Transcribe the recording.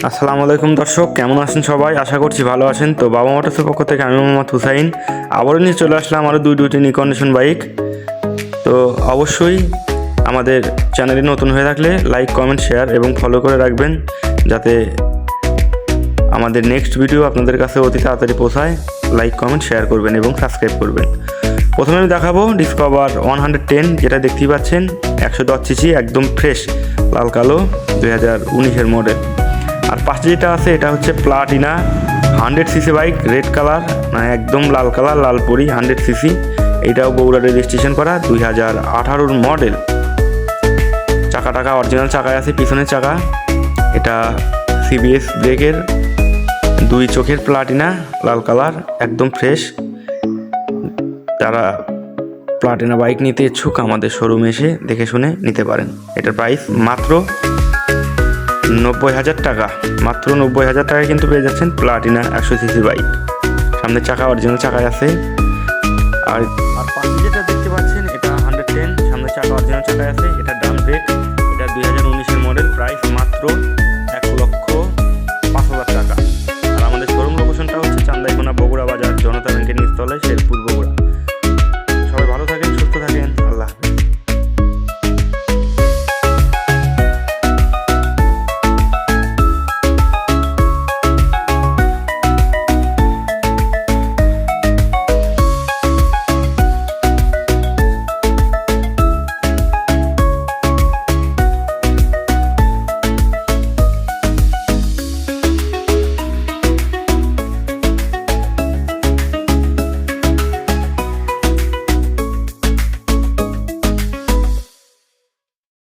আসসালামু আলাইকুম দর্শক, কেমন আছেন সবাই? আশা করছি ভালো আছেন। তো বাবা মোটরসের পক্ষ থেকে আমি মোহাম্মদ হুসাইন আবারও নিয়ে চলে আসলাম আরও দুইটি নিউ কন্ডিশন বাইক। তো অবশ্যই আমাদের চ্যানেলে নতুন হয়ে থাকলে লাইক, কমেন্ট, শেয়ার এবং ফলো করে রাখবেন, যাতে আমাদের নেক্সট ভিডিও আপনাদের কাছে অতি তাড়াতাড়ি পৌঁছায়। লাইক, কমেন্ট, শেয়ার করবেন এবং সাবস্ক্রাইব করবেন। প্রথমে আমি দেখাবো ডিসকভার 110, যেটা দেখতেই পাচ্ছেন 110 সিসি, একদম ফ্রেশ লাল কালো 2019-এর মডেল। আর পাশে যেটা আছে এটা হচ্ছে Platina 100 CC bike, red colour, মানে একদম লাল কালার, লালপুরি 100 সিসি। এটাও বগুড়া রেজিস্ট্রেশন করা, 2018-র মডেল। চাকা অরিজিনাল চাকায় আছে, পিছনের চাকা। এটা সিবিএস ব্রেকের, 2 চোখের প্লাটিনা লাল কালার, একদম ফ্রেশ। যারা প্লাটিনা বাইক নিতে ইচ্ছুক আমাদের শোরুমে এসে দেখে শুনে নিতে পারেন। এটার প্রাইস মাত্র 90,000 টাকা। মাত্র 90,000 টাকায় কিন্তু পেয়ে যাচ্ছেন প্লাটিনা 100 সিসি বাইক। সামনের চাকা অরিজিনাল চাকায় আছে। আর পাশে যেটা দেখতে পাচ্ছেন এটা 110, সামনের চাকা অরিজিনাল চাকায় আছে। এটা ড্রাম ব্রেক,